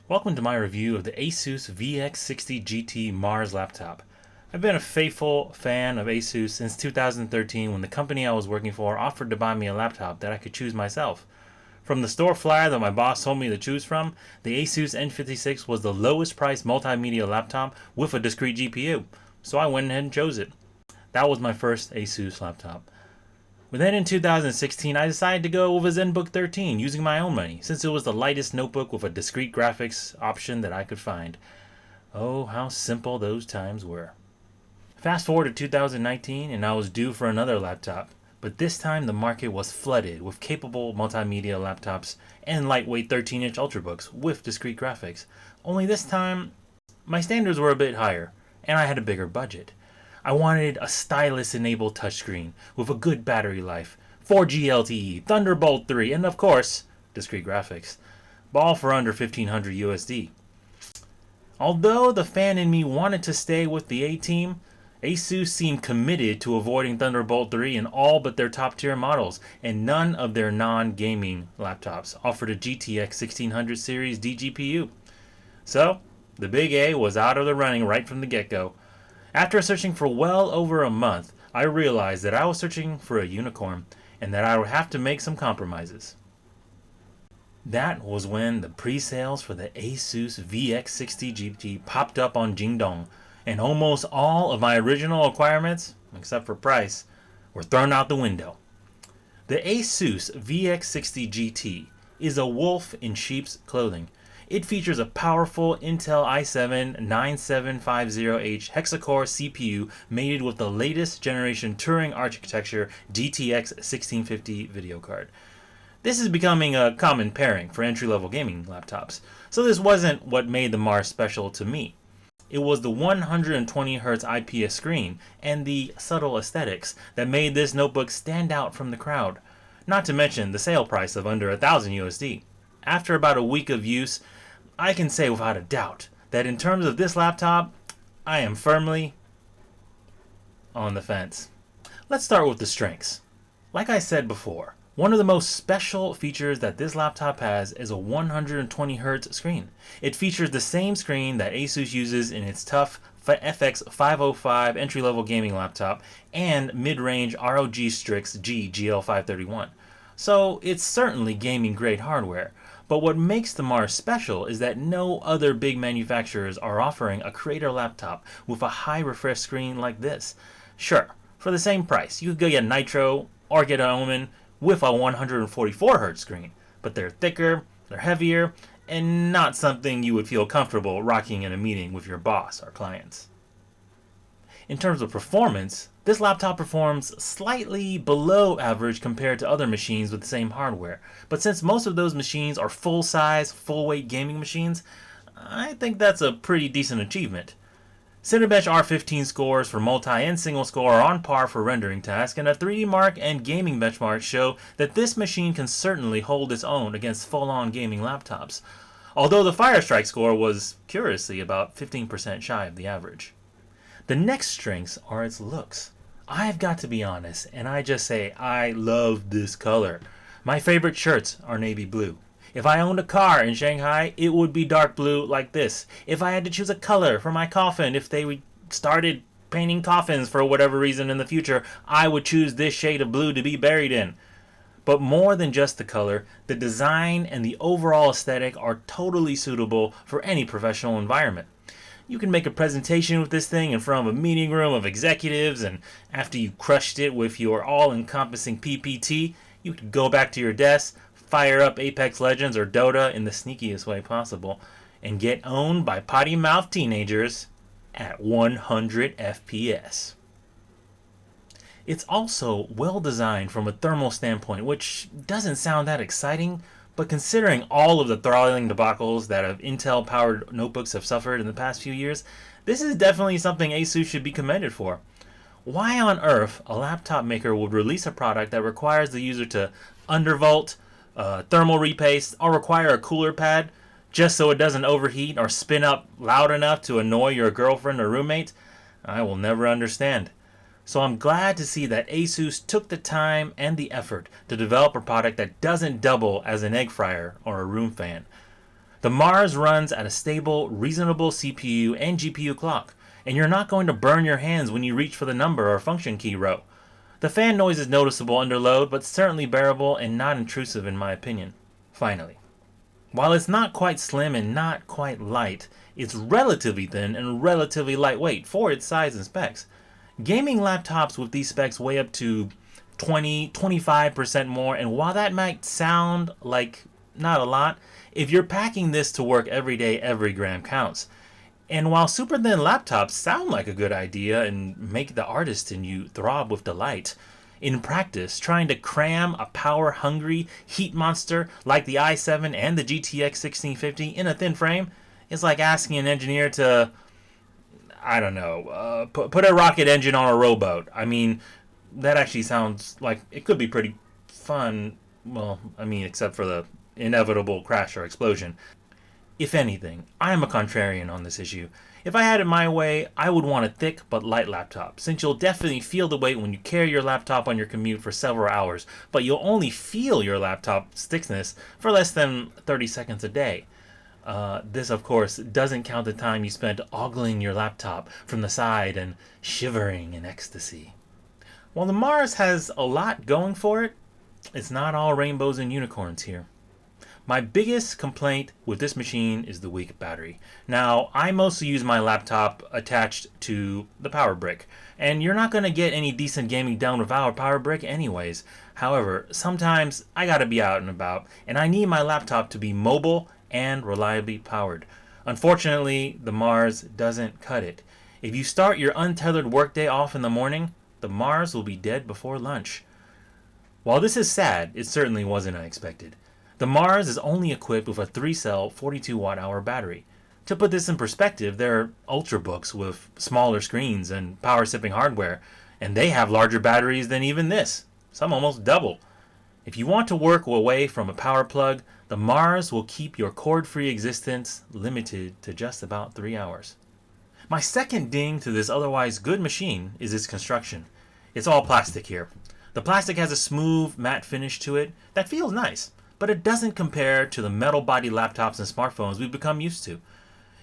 Welcome to my review of the Asus VX60GT Mars laptop. I've been a faithful fan of Asus since 2013 when the company I was working for offered to buy me a laptop that I could choose myself. From the store flyer that my boss told me to choose from, the Asus N56 was the lowest priced multimedia laptop with a discrete GPU, so I went ahead and chose it. That was my first Asus laptop. But then in 2016, I decided to go with a ZenBook 13 using my own money, since it was the lightest notebook with a discrete graphics option that I could find. Oh, how simple those times were. Fast forward to 2019, and I was due for another laptop, but this time the market was flooded with capable multimedia laptops and lightweight 13-inch ultrabooks with discrete graphics. Only this time, my standards were a bit higher, and I had a bigger budget. I wanted a stylus-enabled touchscreen with a good battery life, 4G LTE, Thunderbolt 3, and of course, discrete graphics. All for under $1,500 USD. Although the fan in me wanted to stay with the A-team, Asus seemed committed to avoiding Thunderbolt 3 in all but their top-tier models, and none of their non-gaming laptops offered a GTX 1600 series DGPU. So, the big A was out of the running right from the get-go. After searching for well over a month, I realized that I was searching for a unicorn and that I would have to make some compromises. That was when the pre-sales for the Asus VX60GT popped up on Jingdong, and almost all of my original requirements, except for price, were thrown out the window. The Asus VX60GT is a wolf in sheep's clothing. It features a powerful Intel i7-9750H hexa-core CPU mated with the latest generation Turing architecture GTX1650 video card. This is becoming a common pairing for entry-level gaming laptops, so this wasn't what made the Mars special to me. It was the 120 Hz IPS screen and the subtle aesthetics that made this notebook stand out from the crowd, not to mention the sale price of under $1,000 USD. After about a week of use, I can say without a doubt that in terms of this laptop, I am firmly on the fence. Let's start with the strengths. Like I said before, one of the most special features that this laptop has is a 120 Hz screen. It features the same screen that Asus uses in its tough FX505 entry-level gaming laptop and mid-range ROG Strix G GL531. So it's certainly gaming-grade hardware. But what makes the Mars special is that no other big manufacturers are offering a creator laptop with a high refresh screen like this. Sure, for the same price, you could go get a Nitro or get an Omen with a 144 Hz screen, but they're thicker, they're heavier, and not something you would feel comfortable rocking in a meeting with your boss or clients. In terms of performance, this laptop performs slightly below average compared to other machines with the same hardware, but since most of those machines are full-size, full-weight gaming machines, I think that's a pretty decent achievement. Cinebench R15 scores for multi and single score are on par for rendering tasks, and a 3DMark and gaming benchmarks show that this machine can certainly hold its own against full-on gaming laptops, although the Firestrike score was, curiously, about 15% shy of the average. The next strengths are its looks. I've got to be honest, and I just say I love this color. My favorite shirts are navy blue. If I owned a car in Shanghai, it would be dark blue like this. If I had to choose a color for my coffin, if they started painting coffins for whatever reason in the future, I would choose this shade of blue to be buried in. But more than just the color, the design and the overall aesthetic are totally suitable for any professional environment. You can make a presentation with this thing in front of a meeting room of executives, and after you crushed it with your all-encompassing PPT, you could go back to your desk, fire up Apex Legends or Dota in the sneakiest way possible, and get owned by potty-mouthed teenagers at 100 FPS. It's also well designed from a thermal standpoint, which doesn't sound that exciting, but considering all of the throttling debacles that Intel-powered notebooks have suffered in the past few years, this is definitely something Asus should be commended for. Why on earth a laptop maker would release a product that requires the user to undervolt, thermal repaste, or require a cooler pad just so it doesn't overheat or spin up loud enough to annoy your girlfriend or roommate, I will never understand. So I'm glad to see that Asus took the time and the effort to develop a product that doesn't double as an egg fryer or a room fan. The Mars runs at a stable, reasonable CPU and GPU clock, and you're not going to burn your hands when you reach for the number or function key row. The fan noise is noticeable under load, but certainly bearable and not intrusive in my opinion. Finally, while it's not quite slim and not quite light, it's relatively thin and relatively lightweight for its size and specs. Gaming laptops with these specs weigh up to 20-25% more, and while that might sound like not a lot, if you're packing this to work every day, every gram counts. And while super thin laptops sound like a good idea and make the artist in you throb with delight, in practice, trying to cram a power-hungry heat monster like the i7 and the GTX1650 in a thin frame is like asking an engineer to, I don't know, put a rocket engine on a rowboat. I mean, that actually sounds like it could be pretty fun. Well, I mean, except for the inevitable crash or explosion. If anything, I am a contrarian on this issue. If I had it my way, I would want a thick but light laptop, since you'll definitely feel the weight when you carry your laptop on your commute for several hours, but you'll only feel your laptop's thickness for less than 30 seconds a day. This, of course, doesn't count the time you spent ogling your laptop from the side and shivering in ecstasy. While the Mars has a lot going for it, it's not all rainbows and unicorns here. My biggest complaint with this machine is the weak battery. Now, I mostly use my laptop attached to the power brick, and you're not going to get any decent gaming done without a power brick anyways. However, sometimes I gotta be out and about, and I need my laptop to be mobile and reliably powered. Unfortunately, the Mars doesn't cut it. If you start your untethered workday off in the morning, the Mars will be dead before lunch. While this is sad, it certainly wasn't unexpected. The Mars is only equipped with a 3-cell 42 watt-hour battery. To put this in perspective, there are Ultrabooks with smaller screens and power-sipping hardware, and they have larger batteries than even this, some almost double. If you want to work away from a power plug, the Mars will keep your cord-free existence limited to just about 3 hours. My second ding to this otherwise good machine is its construction. It's all plastic here. The plastic has a smooth, matte finish to it that feels nice, but it doesn't compare to the metal-bodied laptops and smartphones we've become used to.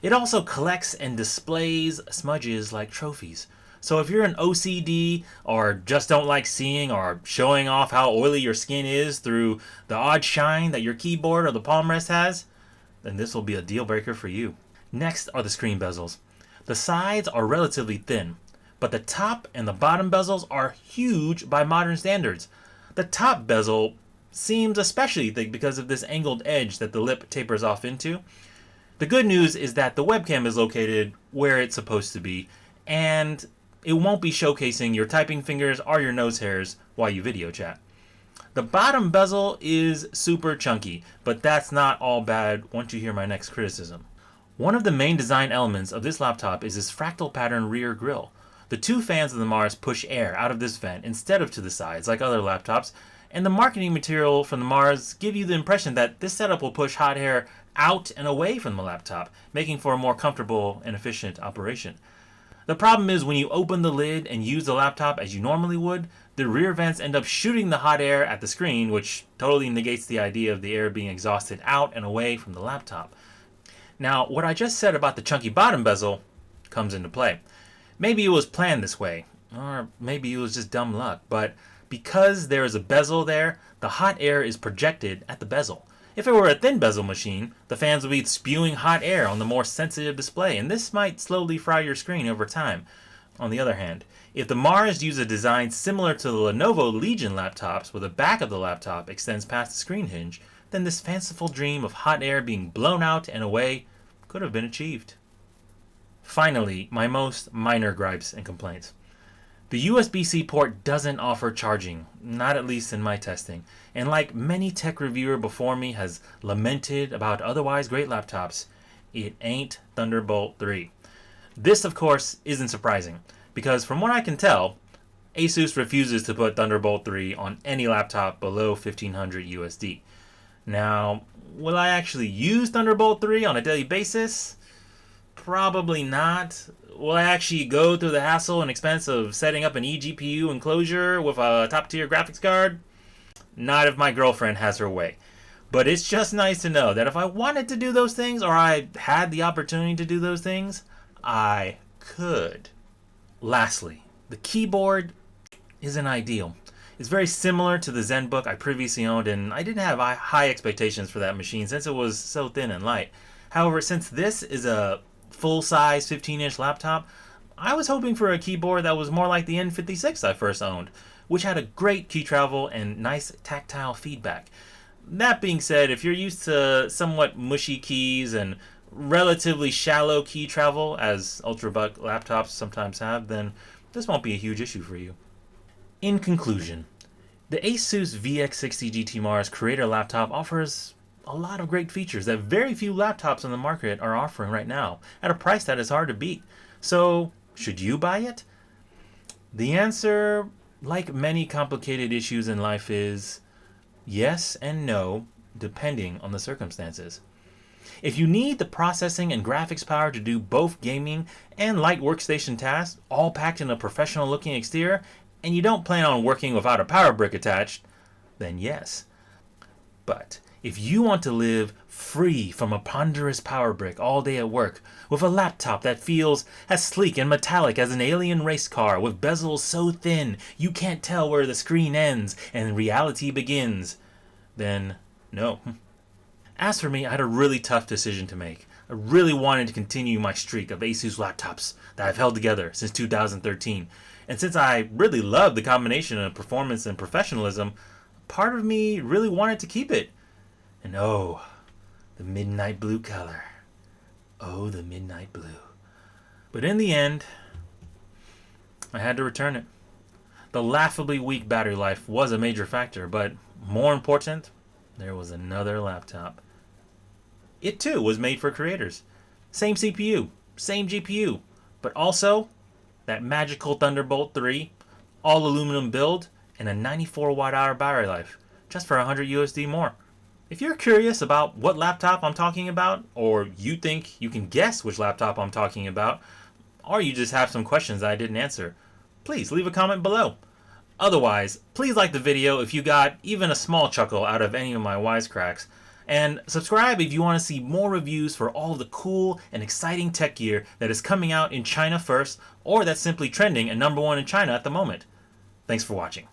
It also collects and displays smudges like trophies. So if you're an OCD or just don't like seeing or showing off how oily your skin is through the odd shine that your keyboard or the palm rest has, then this will be a deal breaker for you. Next are the screen bezels. The sides are relatively thin, but the top and the bottom bezels are huge by modern standards. The top bezel seems especially thick because of this angled edge that the lip tapers off into. The good news is that the webcam is located where it's supposed to be, and it won't be showcasing your typing fingers or your nose hairs while you video chat. The bottom bezel is super chunky, but that's not all bad once you hear my next criticism. One of the main design elements of this laptop is this fractal pattern rear grille. The two fans of the Mars push air out of this vent instead of to the sides like other laptops, and the marketing material from the Mars give you the impression that this setup will push hot air out and away from the laptop, making for a more comfortable and efficient operation. The problem is when you open the lid and use the laptop as you normally would, the rear vents end up shooting the hot air at the screen, which totally negates the idea of the air being exhausted out and away from the laptop. Now, what I just said about the chunky bottom bezel comes into play. Maybe it was planned this way, or maybe it was just dumb luck, but because there is a bezel there, the hot air is projected at the bezel. If it were a thin bezel machine, the fans would be spewing hot air on the more sensitive display, and this might slowly fry your screen over time. On the other hand, if the Mars used a design similar to the Lenovo Legion laptops, where the back of the laptop extends past the screen hinge, then this fanciful dream of hot air being blown out and away could have been achieved. Finally, my most minor gripes and complaints. The USB-C port doesn't offer charging, not at least in my testing, and like many tech reviewer before me has lamented about otherwise great laptops, it ain't Thunderbolt 3. This, of course, isn't surprising, because from what I can tell, Asus refuses to put Thunderbolt 3 on any laptop below $1,500 USD. Now, will I actually use Thunderbolt 3 on a daily basis? Probably not. Will I actually go through the hassle and expense of setting up an eGPU enclosure with a top-tier graphics card? Not if my girlfriend has her way. But it's just nice to know that if I wanted to do those things, or I had the opportunity to do those things, I could. Lastly, the keyboard isn't ideal. It's very similar to the ZenBook I previously owned, and I didn't have high expectations for that machine since it was so thin and light. However, since this is a full-size 15-inch laptop, I was hoping for a keyboard that was more like the N56 I first owned, which had a great key travel and nice tactile feedback. That being said, if you're used to somewhat mushy keys and relatively shallow key travel, as Ultrabook laptops sometimes have, then this won't be a huge issue for you. In conclusion, the Asus VX60GT Mars Creator laptop offers a lot of great features that very few laptops on the market are offering right now at a price that is hard to beat. So, should you buy it? The answer, like many complicated issues in life, is yes and no, depending on the circumstances. If you need the processing and graphics power to do both gaming and light workstation tasks, all packed in a professional looking exterior, and you don't plan on working without a power brick attached, then yes. But if you want to live free from a ponderous power brick all day at work, with a laptop that feels as sleek and metallic as an alien race car, with bezels so thin you can't tell where the screen ends and reality begins, then no. As for me, I had a really tough decision to make. I really wanted to continue my streak of Asus laptops that I've held together since 2013. And since I really love the combination of performance and professionalism, part of me really wanted to keep it. And oh, the midnight blue color. Oh, the midnight blue. But in the end, I had to return it. The laughably weak battery life was a major factor, but more important, there was another laptop. It too was made for creators. Same CPU, same GPU, but also that magical Thunderbolt 3, all aluminum build, and a 94 watt-hour battery life, just for $100 more. If you're curious about what laptop I'm talking about, or you think you can guess which laptop I'm talking about, or you just have some questions that I didn't answer, please leave a comment below. Otherwise, please like the video if you got even a small chuckle out of any of my wisecracks, and subscribe if you want to see more reviews for all the cool and exciting tech gear that is coming out in China first, or that's simply trending and #1 in China at the moment. Thanks for watching.